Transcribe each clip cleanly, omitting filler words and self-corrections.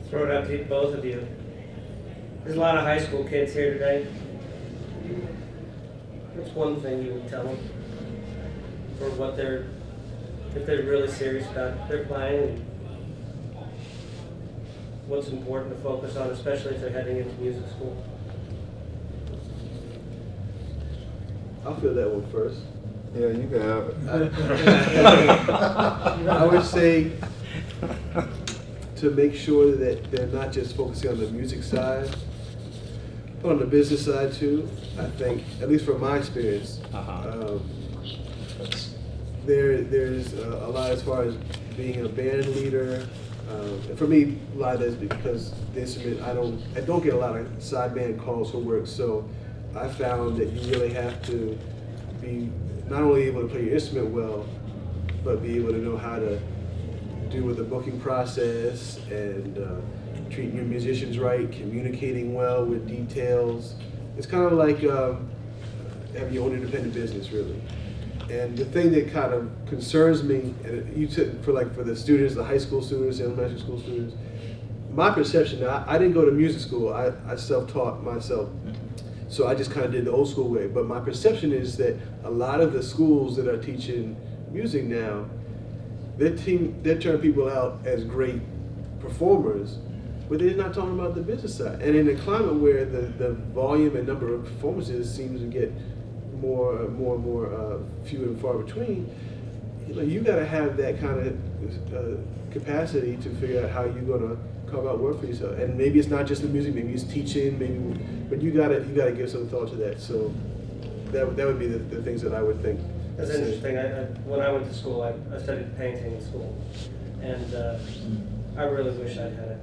throw it out to both of you. There's a lot of high school kids here today. What's one thing you would tell them for what if they're really serious about their playing, and what's important to focus on, especially if they're heading into music school? I'll feel that one first. Yeah, you can have it. I would say to make sure that they're not just focusing on the music side, but on the business side too. I think, at least from my experience, there's a lot as far as being a band leader. And for me, a lot of that is because the instrument, I don't get a lot of side band calls for work, so I found that you really have to be not only able to play your instrument well, but be able to know how to deal with the booking process and treating your musicians right, communicating well with details. It's kind of like having your own independent business, really. And the thing that kind of concerns me, and you took for the students, the high school students, the elementary school students, my perception, I didn't go to music school, I self-taught myself. So I just kind of did the old school way. But my perception is that a lot of the schools that are teaching music now, they turn people out as great performers, but they're not talking about the business side. And in a climate where the volume and number of performances seems to get more and more few and far between, you got to have that kind of capacity to figure out how you're going to carve out work for yourself. And maybe it's not just the music, maybe it's teaching, but you got to give some thought to that. So that would be the things that I would think. That's interesting. When I went to school, I studied painting in school, and I really wish I'd had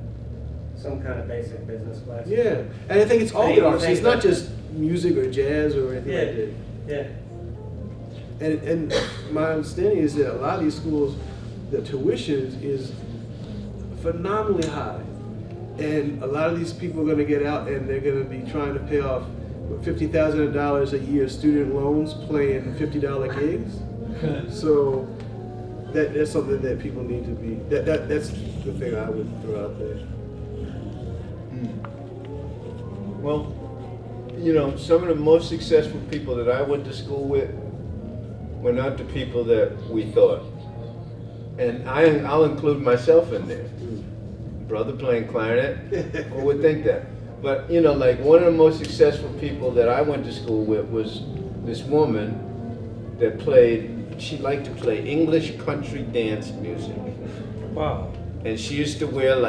some kind of basic business class. Yeah, and I think it's all good arts. It's not just music or jazz or anything like that. Yeah. And my understanding is that a lot of these schools, the tuition is phenomenally high, and a lot of these people are going to get out and they're going to be trying to pay off $50,000 a year student loans playing $50 gigs. So that's something that people need to be. That's the thing I would throw out there. Well, some of the most successful people that I went to school with were not the people that we thought. And I'll include myself in there. Brother playing clarinet, who would think that? But, one of the most successful people that I went to school with was this woman that she liked to play English country dance music. Wow. And she used to wear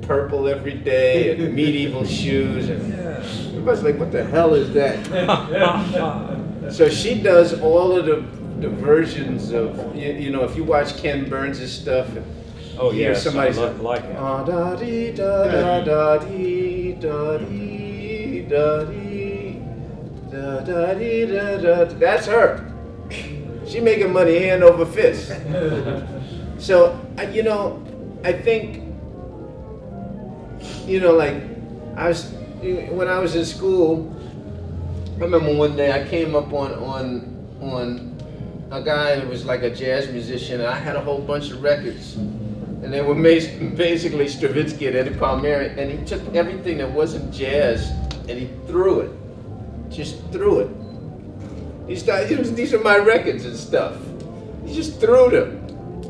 purple every day and medieval shoes, and everybody's like, what the hell is that? So she does all of the versions of, if you watch Ken Burns' stuff, oh yeah, somebody like it. Da dee da da da dee da dee da dee da da dee da da. That's her. She making money hand over fist. So I think when I was in school, I remember one day I came up on a guy that was like a jazz musician, and I had a whole bunch of records. And they were basically Stravinsky and Eddie Palmieri, and he took everything that wasn't jazz and he threw it. Just threw it. He started, these are my records and stuff. He just threw them.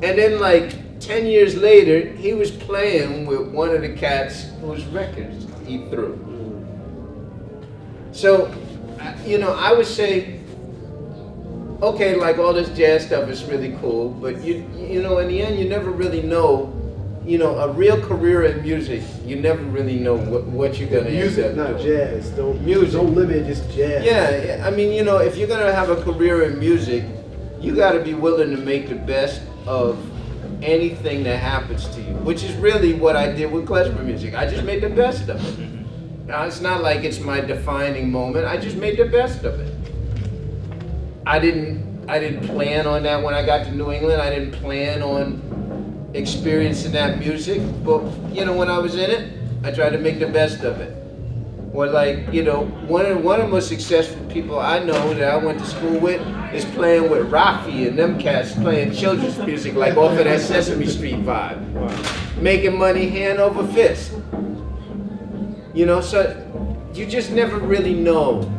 And then 10 years later, he was playing with one of the cats whose records he threw. So, I would say, okay, all this jazz stuff is really cool, but in the end, you never really know. A real career in music, you never really know what you're gonna Music, end up not doing. jazz. Don't limit just jazz. Yeah, I mean, if you're gonna have a career in music, you got to be willing to make the best of anything that happens to you, which is really what I did with klezmer music. I just made the best of it. Now, it's not like it's my defining moment. I just made the best of it. I didn't plan on that when I got to New England. I didn't plan on experiencing that music, but when I was in it, I tried to make the best of it. Or like, you know, one of the most successful people I know that I went to school with is playing with Rafi and them cats playing children's music like off of that Sesame Street vibe. Making money hand over fist. You know, so you just never really know.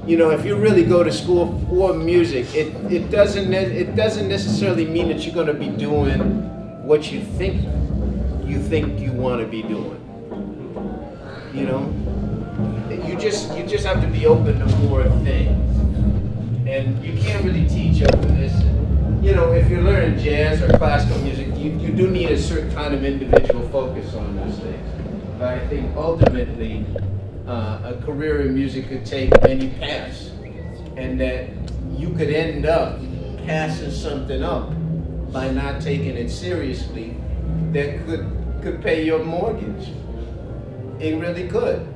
You know, if you really go to school for music, it doesn't necessarily mean that you're gonna be doing what you think you want to be doing. You know, you just have to be open to more things, and you can't really teach openness. You know, if you're learning jazz or classical music, you do need a certain kind of individual focus on those things. But I think ultimately, a career in music could take many paths, and that you could end up passing something up by not taking it seriously that could pay your mortgage. It really could.